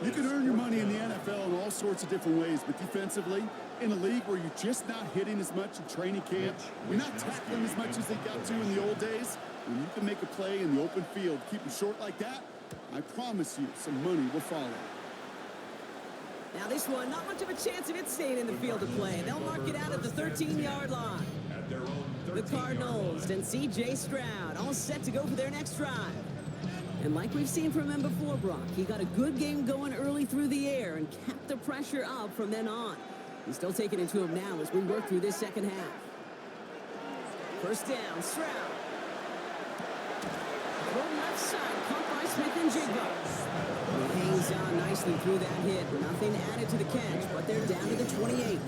Speaker 2: You can earn your money in the NFL in all sorts of different ways, but defensively, in a league where you're just not hitting as much in training camp, you're not tackling as much as they got to in the old days, when you can make a play in the open field, keep them short like that, I promise you some money will follow.
Speaker 1: Now this one, not much of a chance of it staying in the field of play. They'll mark it out at the 13-yard line.
Speaker 3: At their own
Speaker 1: The
Speaker 3: 13-yard
Speaker 1: Cardinals
Speaker 3: line.
Speaker 1: and C.J. Stroud all set to go for their next drive. And like we've seen from him before, Brock, he got a good game going early through the air and kept the pressure up from then on. He's still taking it to him now as we work through this second half. First down, Stroud. Throw left side, caught by Smith and Jigba. He hangs on nicely through that hit. Nothing added to the catch, but they're down to the 28.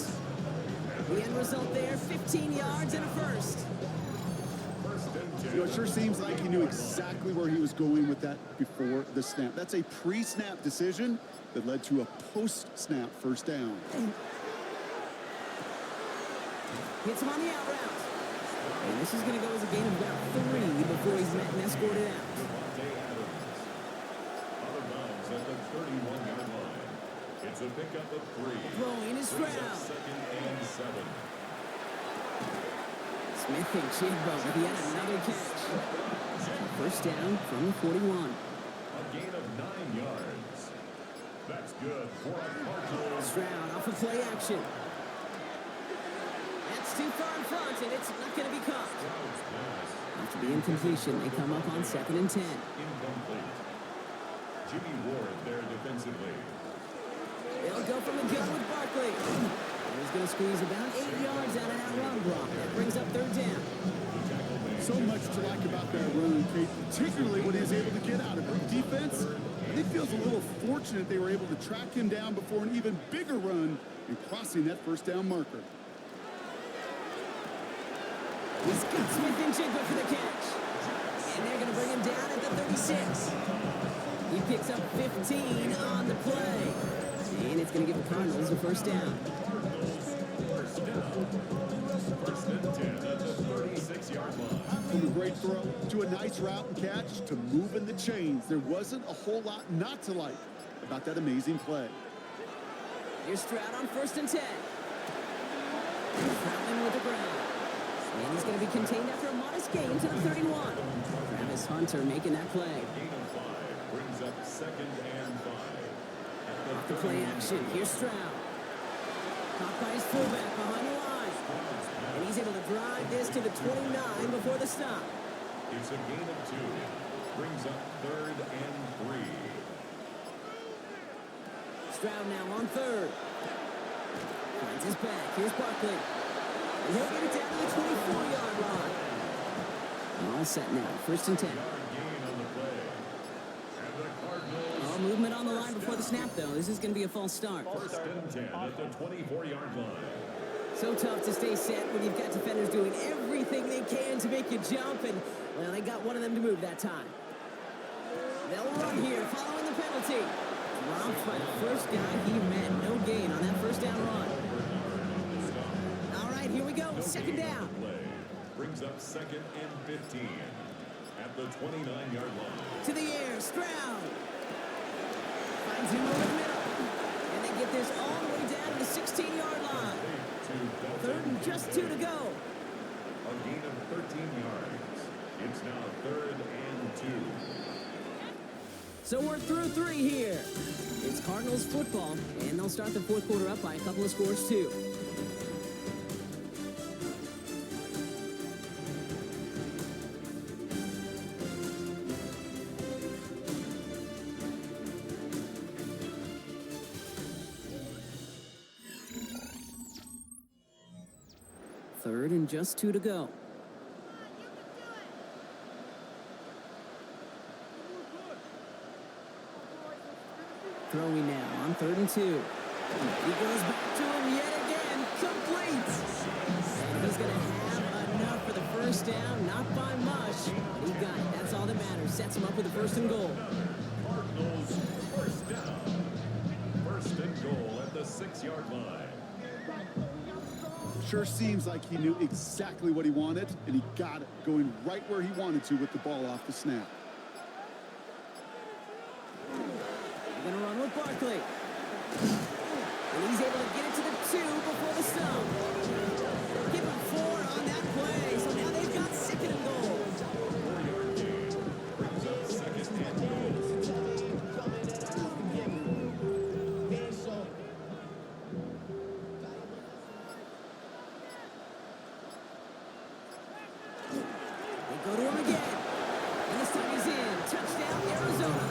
Speaker 1: The end result there, 15 yards and a first.
Speaker 2: You know, it sure seems like he knew exactly where he was going with that before the snap. That's a pre-snap decision that led to a post-snap first down.
Speaker 1: Hits him on the out route. And this is going to go as a gain of about 3 before he's met and escorted out.
Speaker 3: Out of bounds at the 31-yard line. It's a pickup of 3.
Speaker 1: Throwing is
Speaker 3: Brings up
Speaker 1: Stroud.
Speaker 3: 2nd and 7.
Speaker 1: Smith and Jigba with yet another catch. First down from the 41.
Speaker 3: A gain of 9 yards. That's good for a Cardinals.
Speaker 1: Stroud off of play action. That's too far in front, and it's not going to be caught.
Speaker 3: Stroud's pass.
Speaker 1: After the incompletion, they come up on 2nd and 10.
Speaker 3: Incomplete. Jimmy Ward there defensively.
Speaker 1: They'll go from the gun with Barkley. He's going to squeeze about 8 yards out of that run block. That brings up 3rd down.
Speaker 2: So much to like about that run, Kate, particularly when he was able to get out of it. Defense, I think feels a little fortunate they were able to track him down before an even bigger run and crossing that first down marker.
Speaker 1: He's got Smith and Jigba for the catch. And they're going to bring him down at the 36. He picks up 15 on the play. And it's going to give the Cardinals a first down.
Speaker 3: First and 10 at the 36-yard line.
Speaker 2: From a great throw to a nice route and catch to moving the chains, there wasn't a whole lot not to like about that amazing play.
Speaker 1: Here's Stroud on 1st and 10. Traveling with the ground. And he's going to be contained after a modest gain to the 31. Travis Hunter making that play.
Speaker 3: Gain of 5 brings up 2nd and 5.
Speaker 1: Off the play action. Here's Stroud. Caught by his fullback behind the line. And he's able to drive this to the 29 before the stop.
Speaker 3: It's a gain of 2. Brings up 3rd and 3.
Speaker 1: Stroud now on 3rd. Finds his back. Here's Barkley. And he'll get it down to the 24-yard line. And all set now. 1st and 10.
Speaker 3: Yard gain on the play. And the Cardinals
Speaker 1: All movement on the line before the snap, though. This is going to be a false start.
Speaker 3: First and 10 at the 24-yard line.
Speaker 1: So tough to stay set when you've got defenders doing everything they can to make you jump, and, well, they got one of them to move that time. They'll run here following the penalty. Dropped by the first guy he met. No gain on that first down run. All right, here we go. Second down.
Speaker 3: Play brings up second and 15 at the 29-yard line.
Speaker 1: To the air, Stroud. Finds him over the middle. And they get this all the way down to the 16-yard line. Third and just 2 to go.
Speaker 3: A gain of 13 yards. It's now third and 2.
Speaker 1: So we're through 3 here. It's Cardinals football, and they'll start the fourth quarter up by a couple of scores, too. Third and just 2 to go. Throwing now on 3rd and 2. He goes back to him yet again. Complete. And he's going to have enough for the first down. Not by much, but he got it. That's all that matters. Sets him up with a 1st and goal.
Speaker 3: Cardinals first down. 1st and goal at the 6-yard line.
Speaker 2: Sure seems like he knew exactly what he wanted, and he got it, going right where he wanted to with the ball off the snap.
Speaker 1: They're going to run with Barkley. And he's able to get it to the 2 before the stump. Give him 4 on that play, so now they've got 2nd and goal.
Speaker 3: 4-yard gain brings up second and goal.
Speaker 1: They go to him again. And this time he's in. Touchdown, Arizona.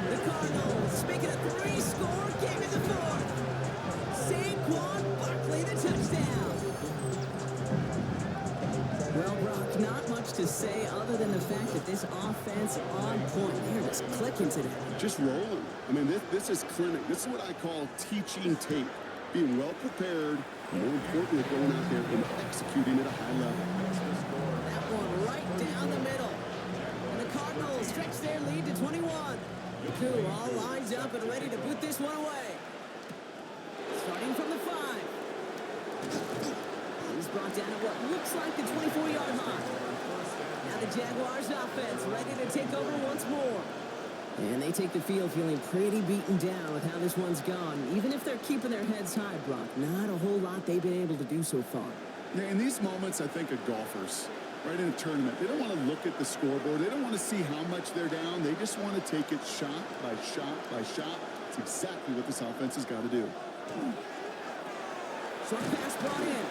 Speaker 1: The Cardinals make it a 3-score game in the 4th. Saquon Barkley, the touchdown. Well, Brock, not much to say other than the fact that this offense on point. They're just clicking today.
Speaker 2: Just rolling. I mean, this is clinic. This is what I call teaching tape. Being well prepared, and more importantly, going out there and executing at a high level.
Speaker 1: That one right down the middle. And the Cardinals stretch their lead to 21. The crew all lines up and ready to put this one away. Starting from the 5. He's brought down at what looks like the 24-yard line. Now the Jaguars offense ready to take over once more. And they take the field feeling pretty beaten down with how this one's gone. Even if they're keeping their heads high, Brock, not a whole lot they've been able to do so far.
Speaker 2: Yeah, in these moments, I think of golfers, right, in a tournament. They don't want to look at the scoreboard. They don't want to see how much they're down. They just want to take it shot by shot by shot. It's exactly what this offense has got to do.
Speaker 1: Short pass brought in.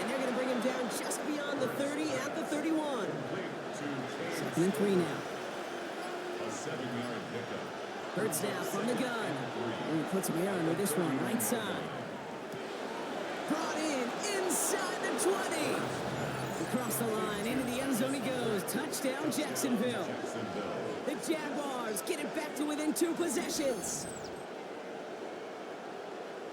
Speaker 1: And they're going to bring him down just beyond the 30 at the 31. 2nd and 3 now.
Speaker 3: A 7-yard pickup.
Speaker 1: Hurts now from the gun. And he puts some air under this one, right side. Brought in inside the 20. Across the line, into the end zone he goes. Touchdown, Jacksonville. The Jaguars get it back to within 2 possessions.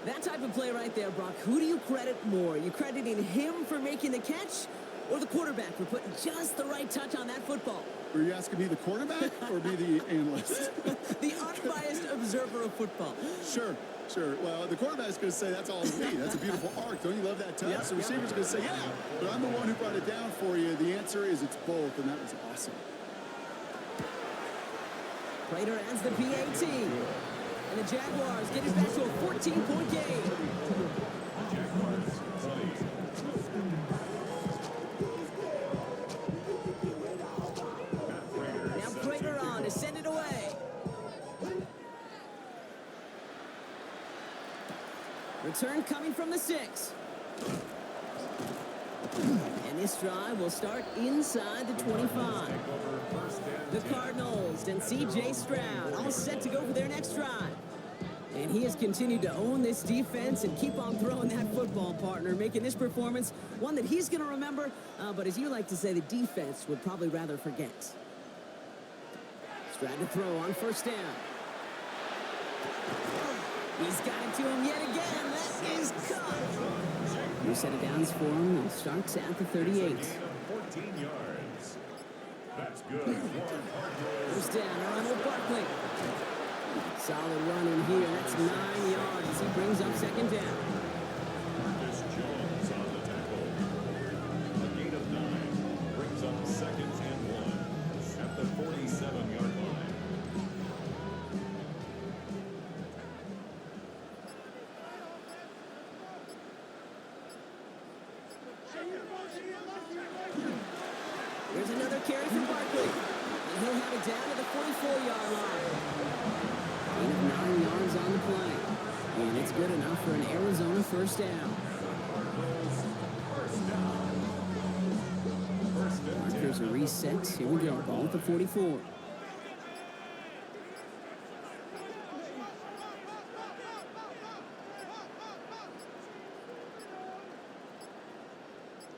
Speaker 1: That type of play right there, Brock, who do you credit more? Are you crediting him for making the catch or the quarterback for putting just the right touch on that football?
Speaker 2: Are you asking me the quarterback or me the analyst?
Speaker 1: The unbiased observer of football.
Speaker 2: Sure. Well, the quarterback's going to say that's all it's me. That's a beautiful arc. Don't you love that touch?
Speaker 1: Yep,
Speaker 2: The receiver's going to say, yeah, but I'm the one who brought it down for you. The answer is it's both, and that was awesome.
Speaker 1: Prater adds the PAT. And the Jaguars get it back to a 14-point game.
Speaker 3: Jaguars play.
Speaker 1: Now Prater on to send it away. Return coming from the 6. And this drive will start inside the 25. The Cardinals and C.J. Stroud all set to go for their next drive. And he has continued to own this defense and keep on throwing that football, partner, making this performance one that he's going to remember, but as you like to say, the defense would probably rather forget. Stroud to throw on 1st down. He's got it to him yet again. That is caught. New set of downs for him. It starts at the 38.
Speaker 3: Gain of 14 yards. That's good for Cardinals.
Speaker 1: First down, Arnold Barkley. Solid run in here. That's 9 yards as he brings up second down.
Speaker 3: Marcus Jones on the tackle. A gain of 9 brings up second and 1 at the 47-yard line.
Speaker 1: There's another carry for Barkley. And he'll have it down to the 44-yard line. Gain of 9 yards on the play. And it's good enough for an Arizona first down. Markers are reset. Here we go. Ball at the 44.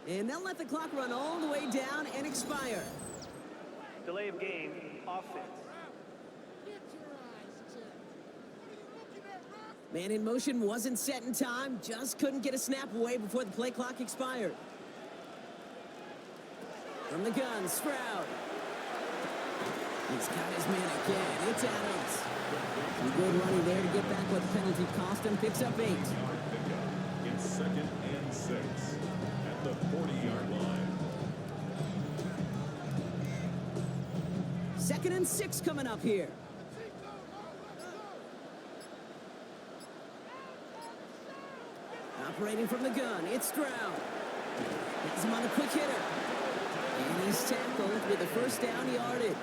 Speaker 1: And they'll let the clock run all the way down and expire.
Speaker 4: Delay of game, offense.
Speaker 1: Man in motion wasn't set in time. Just couldn't get a snap away before the play clock expired. From the gun, Stroud. He's got his man again. It's Adams. Some good running there to get back what the penalty cost him. Picks up 8.
Speaker 3: It's second and 6 at the 40-yard line.
Speaker 1: Second and 6 coming up here. Operating from the gun, it's Stroud. Has him on the quick hitter. And he's tackled with a first down yardage.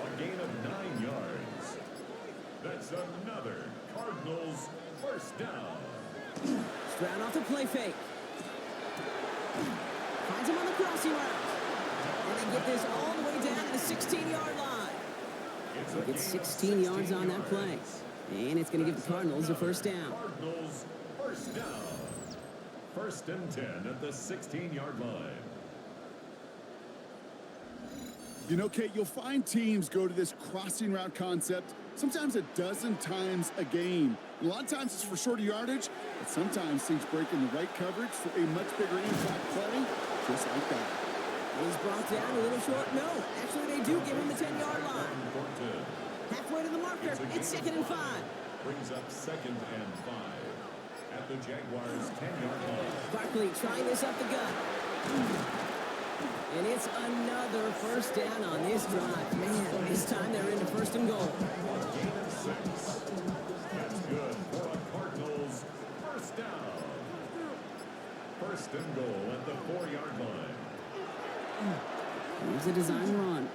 Speaker 3: A gain of 9 yards. That's another Cardinals first down.
Speaker 1: Stroud off the play fake. Finds him on the crossing route. And they get this all the way down to the 16-yard line. Gets 16 yards on that play. And it's going to give the Cardinals a first down.
Speaker 3: Cardinals first down. First and 10 at the 16-yard line.
Speaker 2: You know, Kate, you'll find teams go to this crossing route concept sometimes a dozen times a game. A lot of times it's for shorter yardage, but sometimes teams break in the right coverage for a much bigger impact play, just like that.
Speaker 1: He's brought down a little short. No, actually they do give him the 10-yard line. Halfway to the marker. It's second and 5.
Speaker 3: Brings up second and 5 at the Jaguars' 10-yard line.
Speaker 1: Barkley trying this up the gut. And it's another first down on this drive. Man, this time they're into first and goal.
Speaker 3: Gain of 6. That's good for a Cardinals first down. First and goal at the 4-yard line.
Speaker 1: Here's a design run.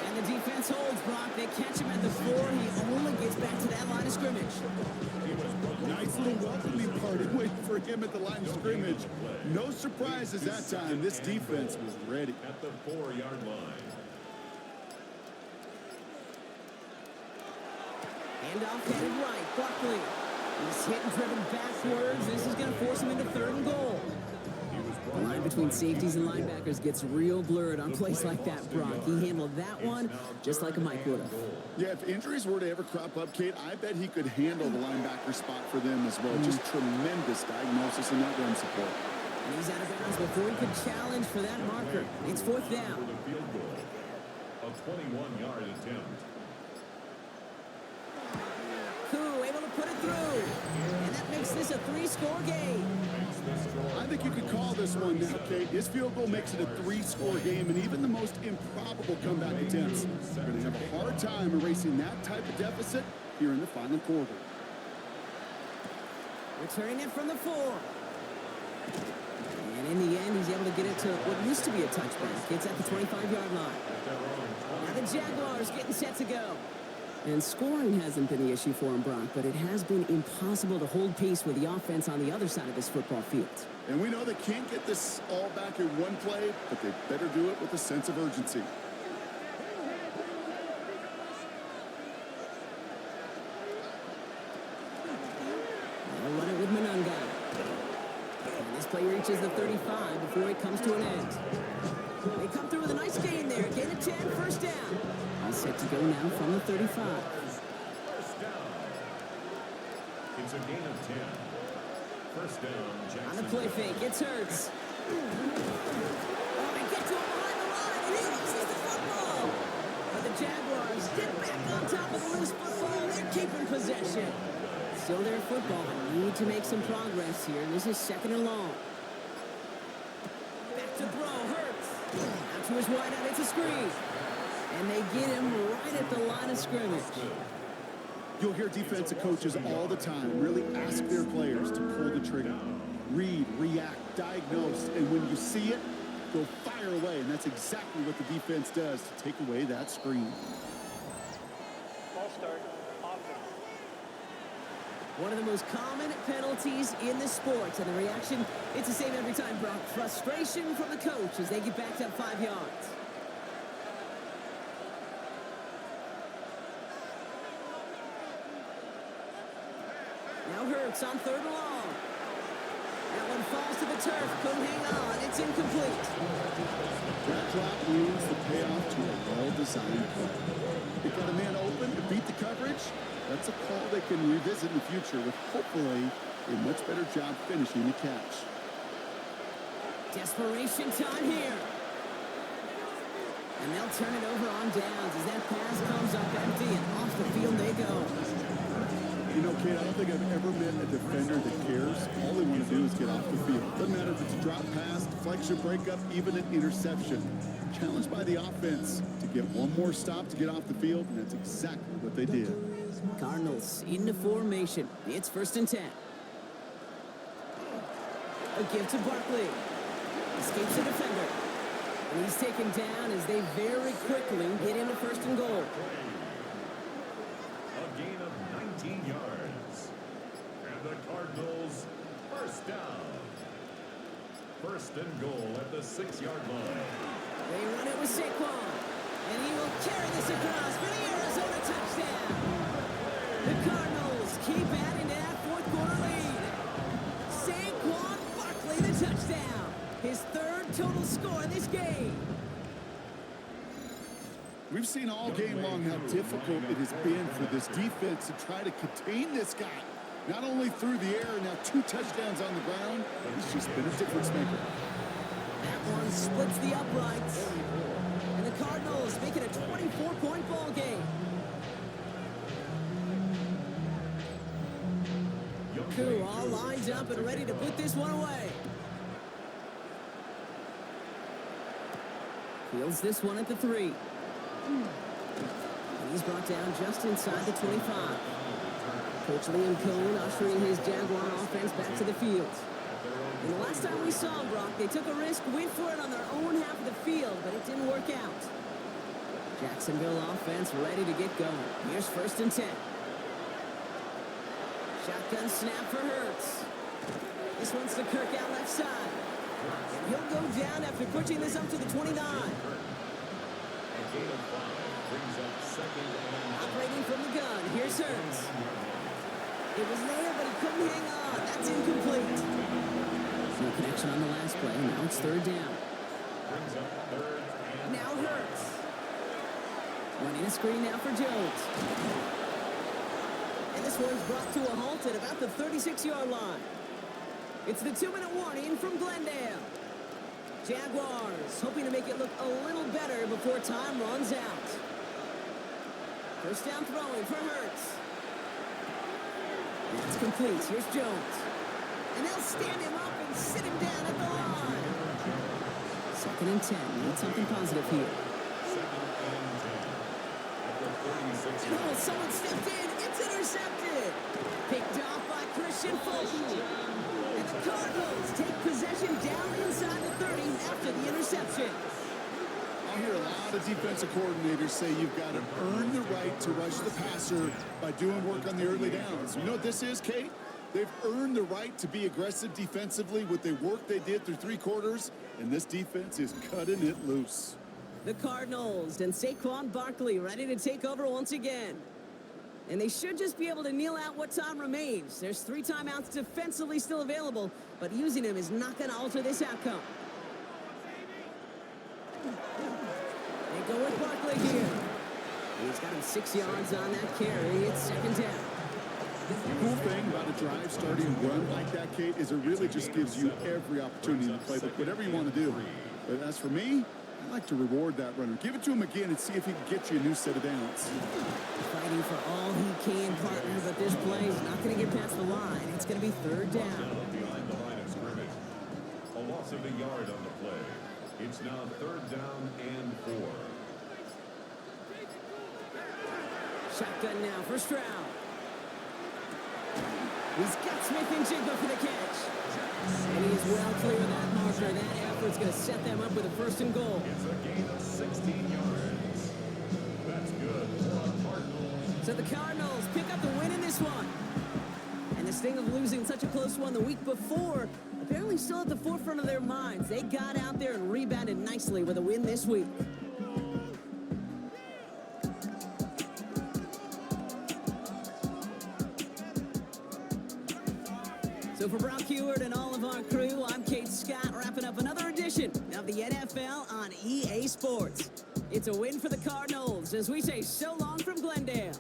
Speaker 1: And the defense holds, Brock. They catch him at the 4. He only gets back to that line of scrimmage.
Speaker 2: Nice little welcoming party waiting for him at the line of scrimmage. No surprises that time. This defense was ready.
Speaker 3: At the 4-yard line.
Speaker 1: Handoff headed right. Barkley. He's hit and driven backwards. This is going to force him into third and goal. The line between safeties and linebackers gets real blurred on plays like that, Brock. He handled that one just like a Mike would have.
Speaker 2: Yeah, if injuries were to ever crop up, Kate, I bet he could handle the linebacker spot for them as well. Just tremendous diagnosis in that run support.
Speaker 1: And he's out of bounds before he could challenge for that marker. It's fourth down.
Speaker 3: For the field goal. A 21-yard attempt.
Speaker 1: Koo able to put it through. And that makes this a 3-score game.
Speaker 2: I think you could call this one now, Kate. His field goal makes it a 3-score game, and even the most improbable comeback attempts are going to have a hard time erasing that type of deficit here in the final quarter.
Speaker 1: Returning it from the 4. And in the end, he's able to get it to what used to be a touchback. It's at the 25-yard line. Now the Jaguars getting set to go. And scoring hasn't been the issue for him, Brock, but it has been impossible to hold pace with the offense on the other side of this football field.
Speaker 2: And we know they can't get this all back in one play, but they better do it with a sense of urgency.
Speaker 1: They'll run it with Monunga. And this play reaches the 35 before it comes to an end. They come through with a nice gain there. Gain of 10, first down. All set to go now from the 35.
Speaker 3: It's a gain of 10. First down, Jackson.
Speaker 1: On the play fake, it's Hurts. Oh, they get to him behind the line, and he loses the football. But the Jaguars get back on top of the loose football, and they're keeping possession. Still their football, but need to make some progress here. This is 2nd and long. Back to throw, Hurts. Out to his wideout, it's a screen. And they get him right at the line of scrimmage.
Speaker 2: You'll hear defensive coaches all the time really ask their players to pull the trigger. Read, react, diagnose, and when you see it, go fire away. And that's exactly what the defense does to take away that screen.
Speaker 4: Ball start. Offense.
Speaker 1: One of the most common penalties in the sports, and the reaction, it's the same every time, Brock. Frustration from the coach as they get backed up 5 yards. Now Hurts on 3rd and long. That one falls to the turf. Couldn't hang on. It's incomplete.
Speaker 2: That drop ruins the payoff to a well-designed play. They got a man open to beat the coverage. That's a call they can revisit in the future with hopefully a much better job finishing the catch.
Speaker 1: Desperation time here. And they'll turn it over on downs as that pass comes up empty and off the field they go.
Speaker 2: You know, Kate, I don't think I've ever met a defender that cares. All they want to do is get off the field. Doesn't matter if it's a drop pass, deflection, breakup, even an interception. Challenged by the offense to get one more stop to get off the field, and that's exactly what they did.
Speaker 1: Cardinals into formation. It's 1st and 10. A give to Barkley. Escapes the defender. And he's taken down as they very quickly get into 1st and goal.
Speaker 3: A gain of 19 yards. And the Cardinals, first down. 1st and goal at the 6-yard line.
Speaker 1: They run it with Saquon. And he will carry this across for the Arizona touchdown. The Cardinals keep adding to that 4th quarter lead. Saquon Barkley, the touchdown. His 3rd total score in this game.
Speaker 2: We've seen all game long how difficult it has been for this defense to try to contain this guy. Not only through the air, now 2 touchdowns on the ground. He's just been a difference maker.
Speaker 1: That one splits the uprights. And the Cardinals make it a 24-point ball game. Koo all lined up and ready to put this one away. Fields this one at the 3. And he's brought down just inside the 25. Coach Liam Cohen ushering his Jaguar offense back to the field. And the last time we saw them, Brock, they took a risk, went for it on their own half of the field, but it didn't work out. Jacksonville offense ready to get going. Here's 1st and 10. Shotgun snap for Hurts. This one's to Kirk out left side. And he'll go down after pushing this up to the 29. Operating from the gun, here's Hurts. It was there, but he couldn't hang on. That's incomplete. No connection on the last play. Now it's 3rd down. Now Hurts. Running a screen now for Jones. And this one's brought to a halt at about the 36-yard line. It's the 2-minute warning from Glendale. Jaguars hoping to make it look a little better before time runs out. 1st down throwing for Hurts. It's complete. Here's Jones. And they'll stand him up and sit him down at the line. 2nd and 10. Need something positive here. Oh, someone stepped in. It's intercepted. Picked off by Christian Fulton. And the Cardinals take possession down inside the 30 after the interception.
Speaker 2: I hear a lot of defensive coordinators say you've got to earn the right to rush the passer by doing work on the early downs. You know what this is, Kate? They've earned the right to be aggressive defensively with the work they did through 3 quarters, and this defense is cutting it loose.
Speaker 1: The Cardinals and Saquon Barkley ready to take over once again. And they should just be able to kneel out what time remains. There's 3 timeouts defensively still available, but using them is not going to alter this outcome. They go with Barkley here. He's got him 6 yards on that carry. It's 2nd down.
Speaker 2: The cool thing about a drive starting run like that, Kate, is it really just gives you every opportunity to play whatever you want to do. But as for me, I like to reward that runner. Give it to him again and see if he can get you a new set of downs.
Speaker 1: Fighting for all he can, partner, but this play is not going to get past the line. It's going to be third down.
Speaker 3: Behind the line of scrimmage. A loss of a yard on the play. It's now third down and 4.
Speaker 1: Shotgun now for Stroud. He's got Smith and Jigba for the catch. And he is well clear of that marker. That effort's going to set them up with a first and goal.
Speaker 3: It's a gain of 16 yards. That's good for the Cardinals.
Speaker 1: So the Cardinals pick up the win in this one. And the sting of losing such a close one the week before apparently still at the forefront of their minds. They got out there and rebounded nicely with a win this week. So for Brock Heward and all of our crew, I'm Kate Scott, wrapping up another edition of the NFL on EA Sports. It's a win for the Cardinals as we say so long from Glendale.